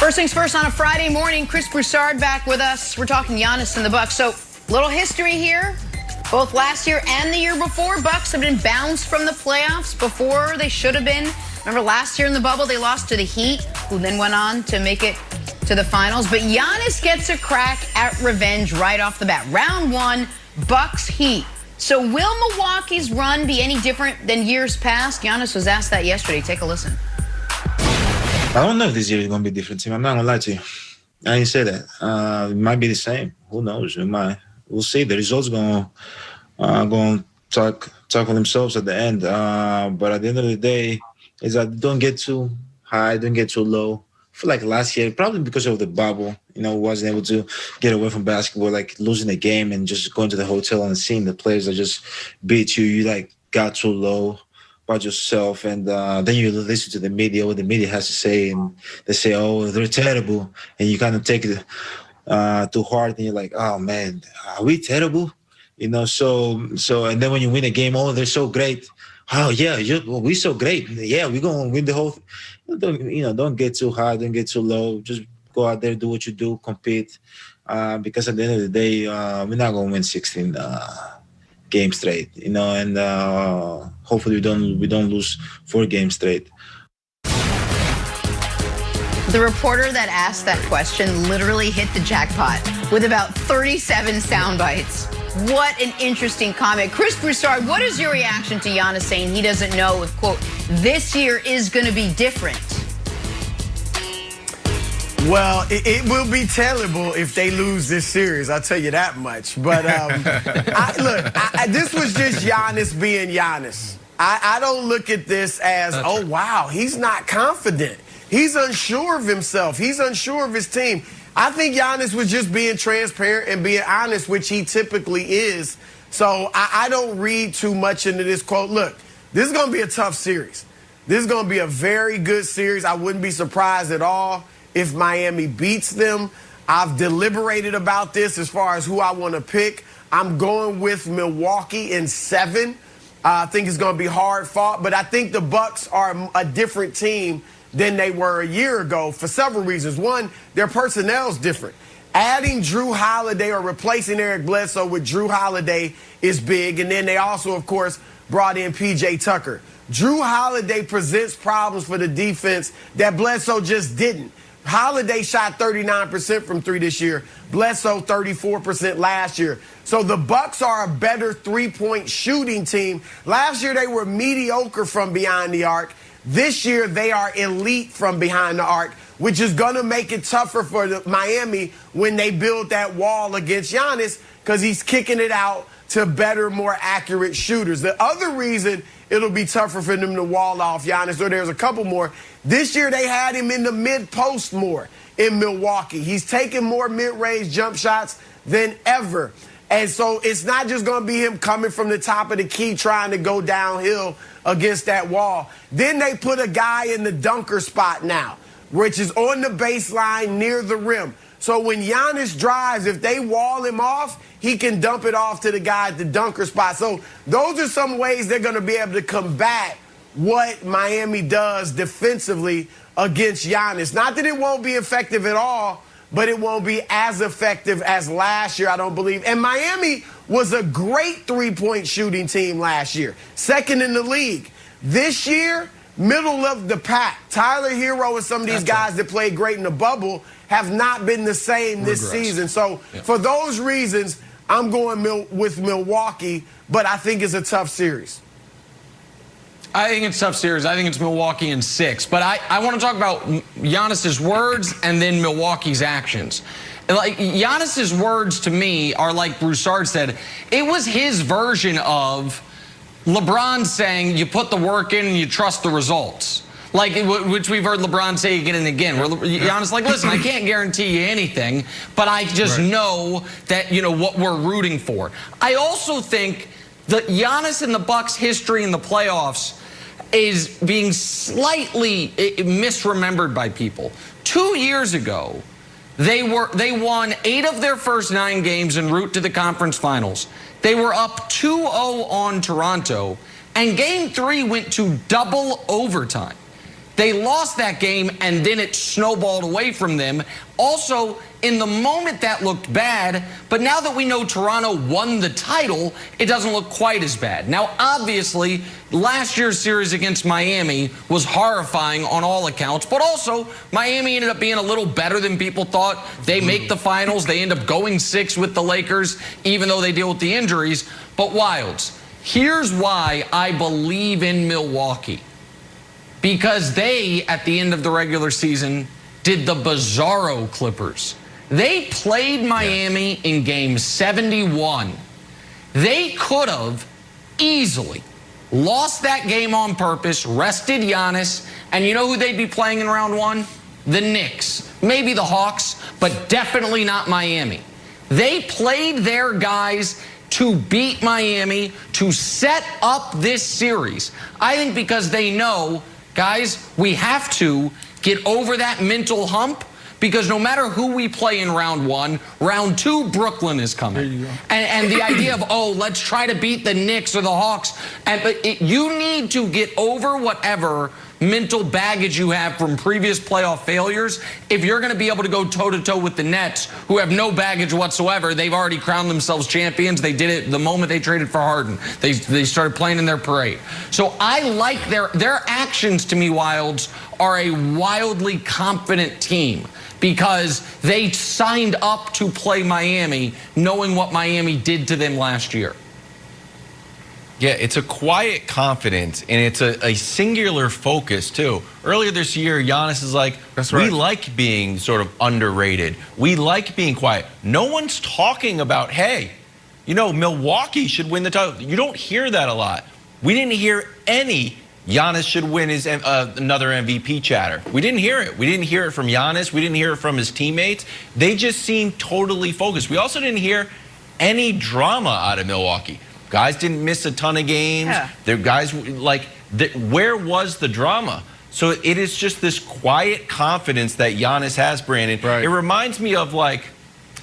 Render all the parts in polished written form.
First things first, on a Friday morning, Chris Broussard back with us. We're talking Giannis and the Bucks. So, little history here. Both last year and the year before, Bucks have been bounced from the playoffs before they should have been. Remember last year in the bubble, they lost to the Heat, who then went on to make it to the finals. But Giannis gets a crack at revenge right off the bat. Round one, Bucks Heat. So will Milwaukee's run be any different than years past? Giannis was asked that yesterday. Take a listen. I don't know if this year is going to be different, team. I'm not going to lie to you. I didn't say that. It might be the same. Who knows? It might. We'll see. The results going to talk for themselves at the end. But at the end of the day, is that don't get too high, don't get too low. I feel like last year, probably because of the bubble, wasn't able to get away from basketball, like losing the game and just going to the hotel and seeing the players that just beat you. You got too low about yourself, and then you listen to the media, what the media has to say, and they say, oh, they're terrible, and you kind of take it too hard, and you're like, oh man, are we terrible? So and then when you win a game, oh, they're so great. Oh yeah, we're so great. Yeah, we're gonna win the whole thing. Don't get too high, don't get too low. Just go out there, do what you do, compete. Because at the end of the day, we're not gonna win 16 games straight, and hopefully we don't lose 4 games straight. The reporter that asked that question literally hit the jackpot with about 37 sound bites. What an interesting comment. Chris Broussard, what is your reaction to Giannis saying he doesn't know if, quote, this year is going to be different? Well, it will be terrible if they lose this series. I'll tell you that much. But this was just Giannis being Giannis. I don't look at this as, oh, wow, he's not confident. He's unsure of himself. He's unsure of his team. I think Giannis was just being transparent and being honest, which he typically is. So I don't read too much into this quote. Look, this is going to be a tough series. This is going to be a very good series. I wouldn't be surprised at all if Miami beats them. I've deliberated about this as far as who I want to pick. I'm going with Milwaukee in 7. I think it's going to be hard fought, but I think the Bucks are a different team than they were a year ago for several reasons. One, their personnel is different. Adding Drew Holiday or replacing Eric Bledsoe with Drew Holiday is big. And then they also, of course, brought in P.J. Tucker. Drew Holiday presents problems for the defense that Bledsoe just didn't. Holiday shot 39% from 3 this year. Bledsoe 34% last year. So the Bucks are a better three-point shooting team. Last year they were mediocre from behind the arc. This year, they are elite from behind the arc, which is going to make it tougher for Miami when they build that wall against Giannis because he's kicking it out to better, more accurate shooters. The other reason it'll be tougher for them to wall off Giannis, or there's a couple more, this year they had him in the mid-post more in Milwaukee. He's taking more mid-range jump shots than ever. And so it's not just going to be him coming from the top of the key trying to go downhill against that wall. Then they put a guy in the dunker spot now, which is on the baseline near the rim. So when Giannis drives, if they wall him off, he can dump it off to the guy at the dunker spot. So those are some ways they're going to be able to combat what Miami does defensively against Giannis. Not that it won't be effective at all, but it won't be as effective as last year, I don't believe. And Miami was a great three-point shooting team last year, second in the league. This year, middle of the pack. Tyler Hero and some of these guys that played great in the bubble have not been the same this season. So for those reasons, I'm going with Milwaukee, but I think it's a tough series. I think it's a tough series. I think it's Milwaukee in 6. But I want to talk about Giannis's words and then Milwaukee's actions. Like, Giannis's words to me are like Broussard said. It was his version of LeBron saying you put the work in and you trust the results. Like, which we've heard LeBron say again and again. Where Giannis like, listen, I can't guarantee you anything, but I just know that, what we're rooting for. I also think that Giannis and the Bucks' history in the playoffs is being slightly misremembered by people. 2 years ago, they won 8 of their first 9 games en route to the conference finals. They were up 2-0 on Toronto, and Game 3 went to double overtime. They lost that game, and then it snowballed away from them. Also, in the moment, that looked bad, but now that we know Toronto won the title, it doesn't look quite as bad. Now, obviously, last year's series against Miami was horrifying on all accounts, but also, Miami ended up being a little better than people thought. They make the finals. They end up going 6 with the Lakers, even though they deal with the injuries. But Wilds, here's why I believe in Milwaukee. Because they, at the end of the regular season, did the bizarro Clippers. They played Miami in game 71. They could have easily lost that game on purpose, rested Giannis, and you know who they'd be playing in round 1? The Knicks. Maybe the Hawks, but definitely not Miami. They played their guys to beat Miami, to set up this series. I think because they know, guys, we have to get over that mental hump, because no matter who we play in round 1, round 2, Brooklyn is coming. There you go. And the idea of, oh, let's try to beat the Knicks or the Hawks. But you need to get over whatever mental baggage you have from previous playoff failures if you're going to be able to go toe-to-toe with the Nets, who have no baggage whatsoever. They've already crowned themselves champions. They did it the moment they traded for Harden. They started playing in their parade. So I like their actions, to me, Wilds, are a wildly confident team, because they signed up to play Miami knowing what Miami did to them last year. Yeah, it's a quiet confidence, and it's a singular focus, too. Earlier this year, Giannis is like, we like being sort of underrated. We like being quiet. No one's talking about, hey, you know, Milwaukee should win the title. You don't hear that a lot. We didn't hear any Giannis should win his another MVP chatter. We didn't hear it. We didn't hear it from Giannis. We didn't hear it from his teammates. They just seemed totally focused. We also didn't hear any drama out of Milwaukee. Guys didn't miss a ton of games. Yeah. Their guys, like, where was the drama? So it is just this quiet confidence that Giannis has, Brandon. Right. It reminds me of like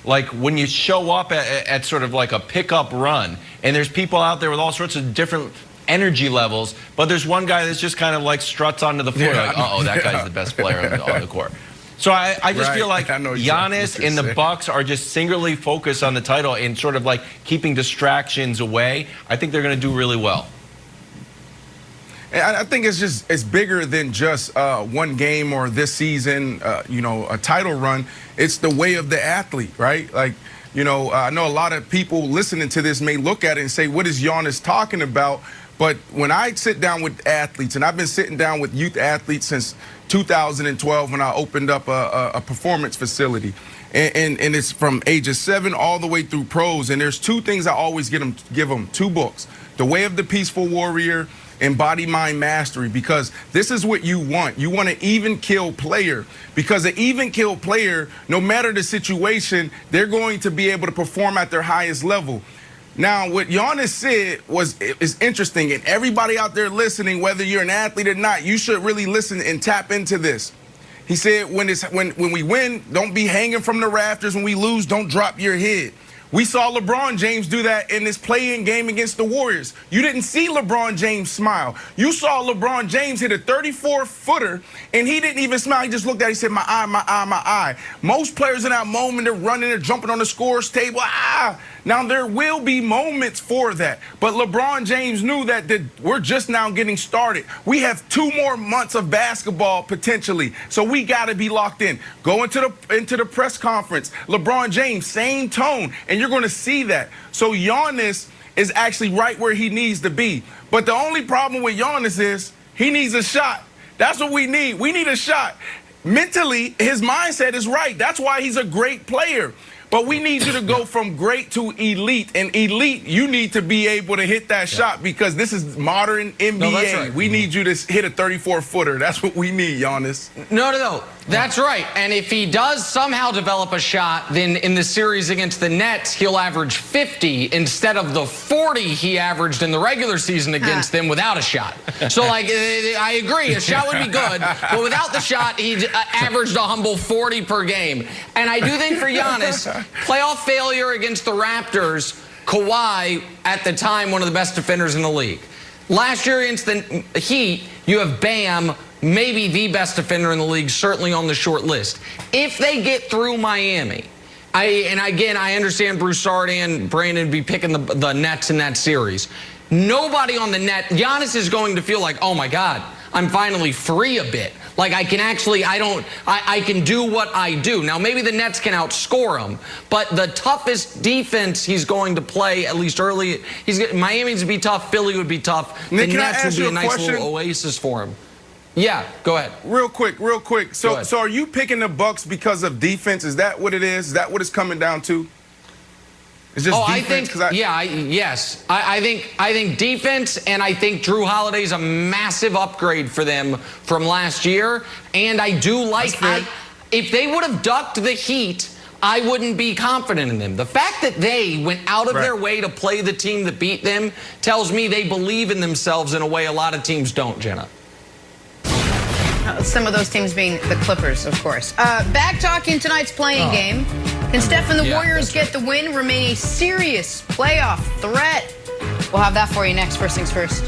when you show up at sort of like a pickup run, and there's people out there with all sorts of different energy levels, but there's one guy that's just kind of like struts onto the floor, like, uh-oh, that guy's the best player on the court. So I just feel like Giannis and the Bucks are just singularly focused on the title and sort of like keeping distractions away. I think they're going to do really well. And I think it's bigger than just one game or this season, you know, a title run. It's the way of the athlete, right? Like, you know, I know a lot of people listening to this may look at it and say, what is Giannis talking about? But when I sit down with athletes, and I've been sitting down with youth athletes since 2012 when I opened up a performance facility, and it's from ages 7 all the way through pros. And there's 2 things I always give them 2 books: The Way of the Peaceful Warrior and Body Mind Mastery, because this is what you want. You want an even kill player, because an even kill player, no matter the situation, they're going to be able to perform at their highest level. Now, what Giannis said is interesting, and everybody out there listening, whether you're an athlete or not, you should really listen and tap into this. He said, when we win, don't be hanging from the rafters. When we lose, don't drop your head. We saw LeBron James do that in this play-in game against the Warriors. You didn't see LeBron James smile. You saw LeBron James hit a 34-footer, and he didn't even smile. He just looked at it. He said, my eye, my eye, my eye. Most players in that moment, they're running, they're jumping on the scores table. Now, there will be moments for that. But LeBron James knew that we're just now getting started. We have 2 more months of basketball, potentially. So we got to be locked in. Go into the press conference. LeBron James, same tone. And you're going to see that. So Giannis is actually right where he needs to be. But the only problem with Giannis is he needs a shot. That's what we need. We need a shot. Mentally, his mindset is right. That's why he's a great player. But we need you to go from great to elite. And elite, you need to be able to hit that shot, because this is modern NBA. No, that's right. We need you to hit a 34-footer. That's what we need, Giannis. No. That's right. And if he does somehow develop a shot, then in the series against the Nets, he'll average 50 instead of the 40 he averaged in the regular season against them without a shot. So, like, I agree, a shot would be good, but without the shot, he averaged a humble 40 per game. And I do think for Giannis, playoff failure against the Raptors, Kawhi, at the time, one of the best defenders in the league. Last year against the Heat, you have Bam, maybe the best defender in the league, certainly on the short list. If they get through Miami, I understand Broussard and Brandon be picking the Nets in that series. Nobody on the net, Giannis is going to feel like, oh my God, I'm finally free a bit. Like I can actually, I can do what I do. Now maybe the Nets can outscore him, but the toughest defense he's going to play, at least early, Miami's would be tough, Philly would be tough. Nick, the Nets would be a nice question? little oasis for him. Yeah, go ahead. Real quick. So are you picking the Bucks because of defense? Is that what it is? Is that what it's coming down to? It's just defense? Yes. I think defense, and I think Drew Holiday's a massive upgrade for them from last year. And I do like, if they would have ducked the Heat, I wouldn't be confident in them. The fact that they went out of their way to play the team that beat them tells me they believe in themselves in a way a lot of teams don't, Jenna. Some of those teams being the Clippers, of course. Back talking tonight's playing game. Can Steph and the Warriors get the win, remain a serious playoff threat? We'll have that for you next. First things first.